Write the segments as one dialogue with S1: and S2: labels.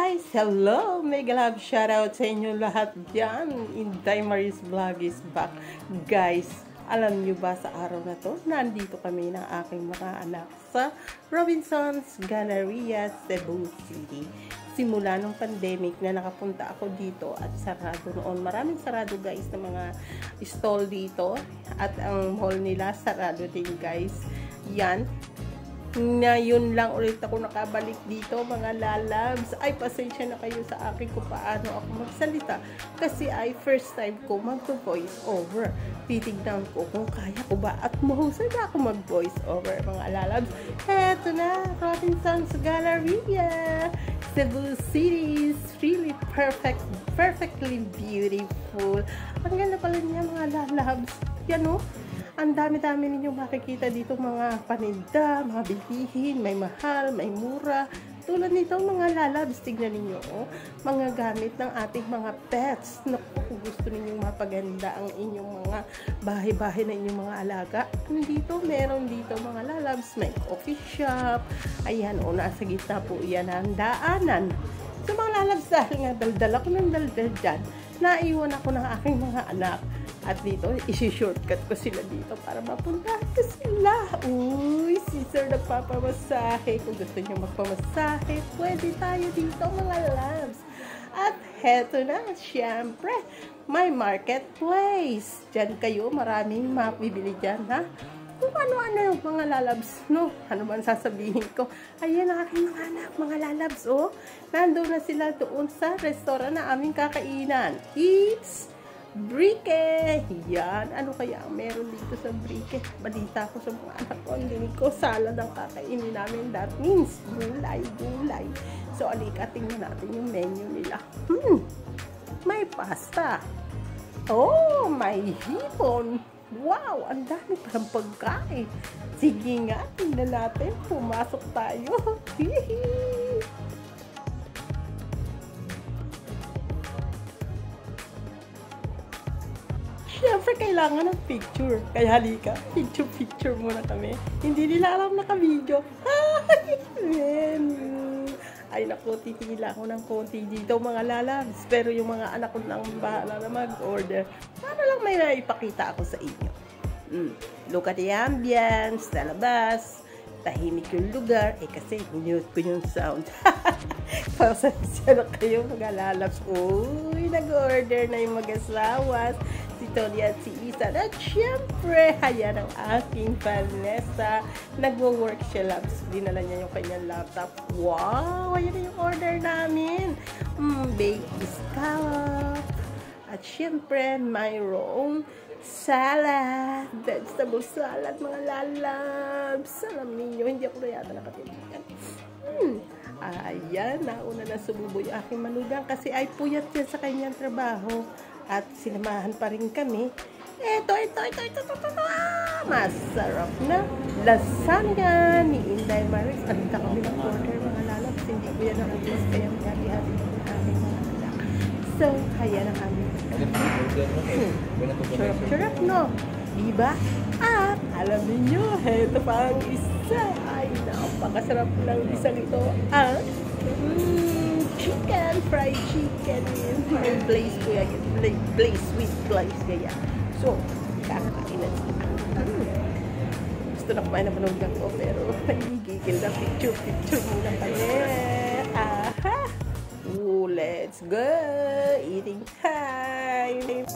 S1: Guys, hello! Mega love shoutout sa inyo lahat dyan. Inday Maris Vlog is back. Guys, alam nyo ba sa araw na to, nandito kami ng aking mga anak sa Robinson's Galleria, Cebu City. Simula nung pandemic na nakapunta ako dito at sarado noon. Maraming sarado guys ng mga stall dito at ang mall nila sarado din guys. Yan. Ngayon lang ulit ako nakabalik dito mga lalabs. Ay, pasensya na kayo sa akin kung paano ako magsalita. Kasi ay first time ko mag-voice over. Titignan ko kung kaya ko ba at mahusay ba ako mag-voice over mga lalabs. Eto na, Robinson's Galleria, Cebu City is really perfectly beautiful. Ang ganda pala niya mga lalabs. Yan o. Ang dami-dami ninyong makikita dito mga paninda, mga bilihin, may mahal, may mura. Tulad nito mga lalabs, tignan ninyo, oh, mga gamit ng ating mga pets. Naku, kung gusto ninyong mapaganda ang inyong mga bahay-bahay na inyong mga alaga. Dito, meron dito mga lalabs, may coffee shop. Ayan, oh, nasa gitna po yan ang daanan. So mga lalabs, dahil nga daldal ako ng daldal dyan, naiwan ako ng aking mga anak. At dito, isi-shortcut ko sila dito para mapunta ko sila. Uy, si Sir nagpapamasahe. Kung gusto niyo magpamasahe, pwede tayo dito mga labs. At heto na, syempre, may marketplace. Diyan kayo, maraming mapibili dyan, ha? Kung ano-ano mga lalabs, no? Ano man sasabihin ko? Ayan ang aking mga anak, mga lalabs, oh. Nandun na sila doon sa restaurant na aming kakainan. It's Brique! Yan. Ano kaya ang meron dito sa Brique? Balita ko sa mga anak ko. Ang dinig ko, salad ang kakainin namin. That means gulay. So, alika, tingnan natin yung menu nila. May pasta. Oh, may hipon. Wow, ang dami parang pagkain. Sige nga, tingnan natin. Pumasok tayo. Siyempre, kailangan ng picture. Kaya halika, picture muna kami. Hindi nila alam naka-video. Ay, naku, titigila ako ng konti dito mga lalabs. Pero yung mga anak ko lang bahala na mag-order. Para lang may naipakita ako sa inyo. Look at the ambience, sa labas. Tahimik yung lugar. Eh, kasi mute ko yung sound. Pasensya na kayo mga lalabs. Uy, nag-order na yung mag-asawas. Si Tony at si Isa. At syempre, ayan ang aking Vanessa. Nagwo-work siya, labs. Dinala niya yung kanyang laptop. Wow! Ayan na yung order namin. Baked scallop. At syempre, mayroong salad. Vegetable salad, mga lalabs. Alam niyo, hindi ako na yata nakatimukan. Ayan, nauna na sumubo yung aking manugang kasi ay puyat yan sa kanyang trabaho. At sinamahan pa rin kami. Ito. Masarap na lasagna ni Inday Maris. At kami mag-order mga lalabs. Hindi ko yan naubos kaya hati-hati ng aming mga anak. So, ayan ang aming Sarap, no? Diba? At alam niyo, ito pa ang isa. Ay, napakasarap ng isang ito. Chicken, fried chicken. May blaze ko yan. Blaze with blaze kaya. So, kakain na sila. Gusto na kumain na manugang ko, pero nagigigil na picture muna kami. Aha! Oh, let's go! Eating time!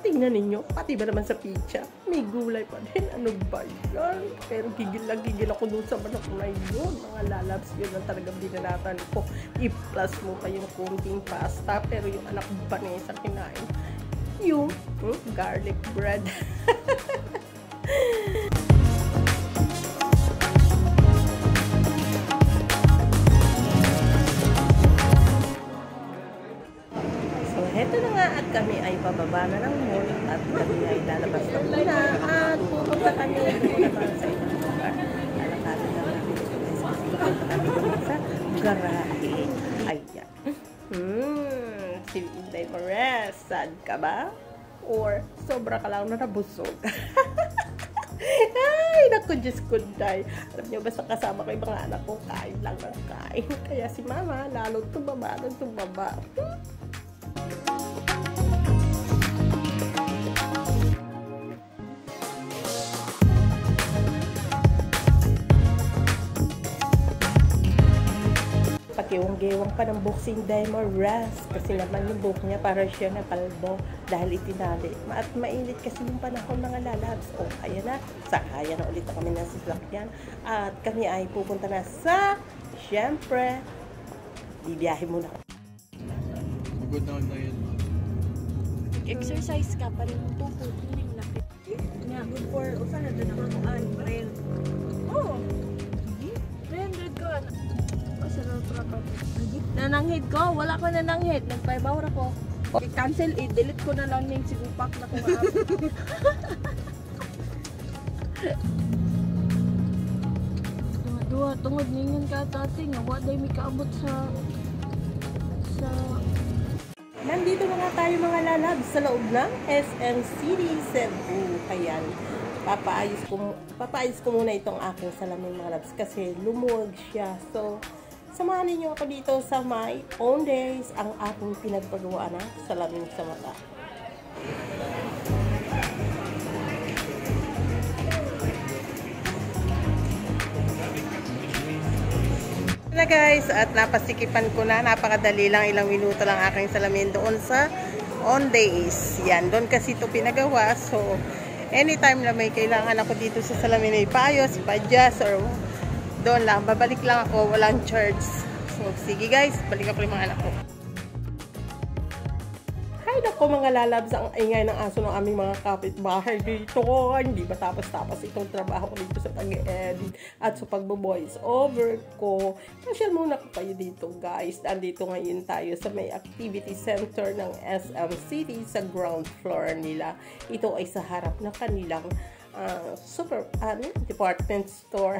S1: Tingnan ninyo, pati ba naman sa pizza, may gulay pa din. Ano ba yan? Pero gigil ako dun sa manok na yun. Mga lalabs yun ang talagang binanatan ko. I-plus mo pa yung kunting pasta. Pero yung anak Vanessa kinain yung garlic bread. Heto na nga at kami ay pababa na ng mall at kami ay lalabas na muna at pupunta kami muna para sa ibang lugar. Lalakarin na namin pupunta kami sa garahe. Ayan. Si Inday Maris, sad ka ba? or sobra ka lang na nabusog. Ay, naku, Diyos ko, day. Alam niyo, basta kasama ko yung mga anak ko, kain lang ng kain. Kaya si mama, lalo tumaba ng tumaba. Pakiwang-gewang pa ng boxing Daimar Ras kasi naman yung buhok niya para siya na kalbo dahil itinali. At mainit kasi yung panahon mga lalabs. O, kaya na. Sakaya na ulit kami ng sasakyan. At kami ay pupunta na sa, syempre, bibiyahe muna.
S2: Good na yun.
S3: Exercise ka pa rin tupo. Nga, good for, usa na doon naman ko ay, baril. Oo. 300 ko. Nananghid ko, wala ko nananghid. Nagpaibaw ko. I-cancel, i-delete ko na lang yung sigupak na kung aap. Dua, tungod ninyon ka tating. Wala day may kaabot sa
S1: Nandito na nga tayo mga lalabs sa loob ng SM City, Cebu. Kaya papaayos ko muna itong aking salamin mga labs kasi lumuwag siya. So, samahan niyo ako dito sa my own days ang aking pinagpagawa na salamin sa mata. Na guys, at napasikipan ko na, napakadali lang, ilang minuto lang aking salamin doon sa on days. Yan, doon kasi ito pinagawa. So, anytime na may kailangan ako dito sa salamin ay paayos, pa-adjust, or doon lang, babalik lang ako, walang charge. So, sige guys, balik ako yung mga anak ko. Hay nako mga lalabs, ang ingay ng aso ng aming mga kapitbahay dito. Hindi ba tapos-tapos itong trabaho ko dito sa pag-edit at sa pagbo-voice over ko. Pasyal muna ko kayo dito guys. Andito ngayon tayo sa may activity center ng SM City sa ground floor nila. Ito ay sa harap ng kanilang department store.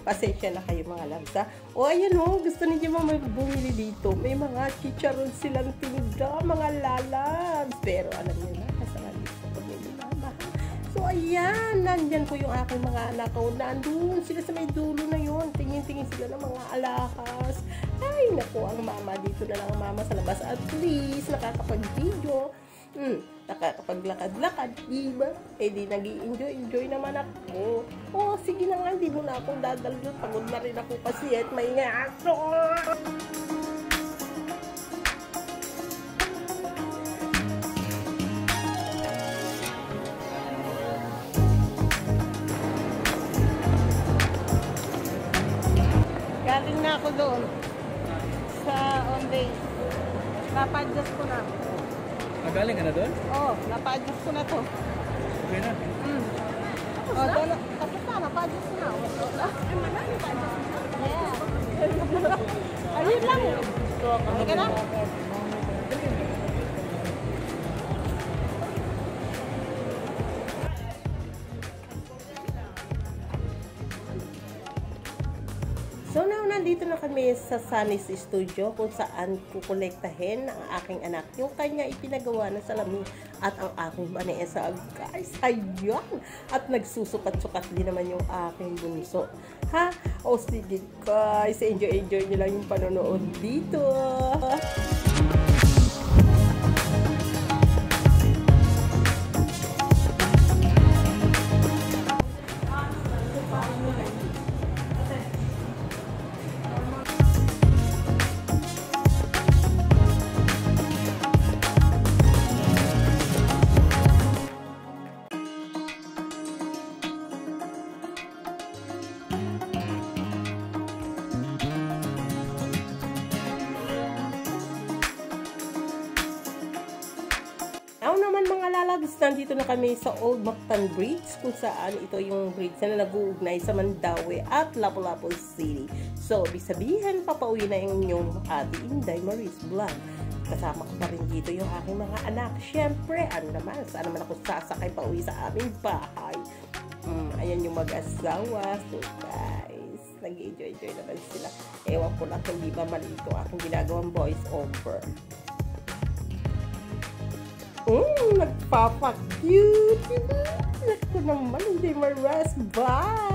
S1: Pasensya na kayo mga labs ha. O ayan o, gusto niyo bumili dito. May mga chicharon silang tinda mga lalabs. Pero alam niyo na, kasama dito bumili na mahal. So ayan, nandyan po yung aking mga anak ko. Nandun sila sa may dulo na yun. Tingin-tingin sila ng mga alahas. Ay naku, ang mama dito na lang ang mama sa labas. At least nakakapag-video. Nakakapaglakad-lakad, diba? Eh di nag-i-enjoy naman ako. Oh, sige na nga, hindi mo na akong dadaldo. Pagod na rin ako kasi at may aso. Galing na ako doon sa on day. Napa-adjust ko na.
S2: Magaling ka na doon?
S1: Oo, napa-adjust ko na to.
S2: Okay na.
S1: Oh, doon, tapos na, napa-adjust ko na. Ay, manang napa-adjust ko na? Yeah. Ayun lang. Okay na? So now, nandito na kami sa Sunny's Studio kung saan kukolektahin ang aking anak. Yung kanya ipinagawa na salamin at ang aking Vanessa. Guys, ayan! At nagsusukat-sukat din naman yung aking bunso. Ha? O sige guys, enjoy nyo lang yung panonood dito. Lalabs, nandito na kami sa Old Mactan Bridge kung saan ito yung bridge na nag-uugnay sa Mandaue at Lapu-Lapu City. So, ibig sabihin, papauwi na yung inyong ate Inday Maris Vlog. Kasama ko pa rin dito yung aking mga anak. Siyempre, ano naman, saan naman ako sasakay pauwi sa aming bahay. Ayan yung mag-asawa. So, guys, nag-enjoy naman sila. Ewan ko lang kung di ba mali ito aking ginagawang voice over. Nagpapa-cute. Naku naman, hindi maras. Bye!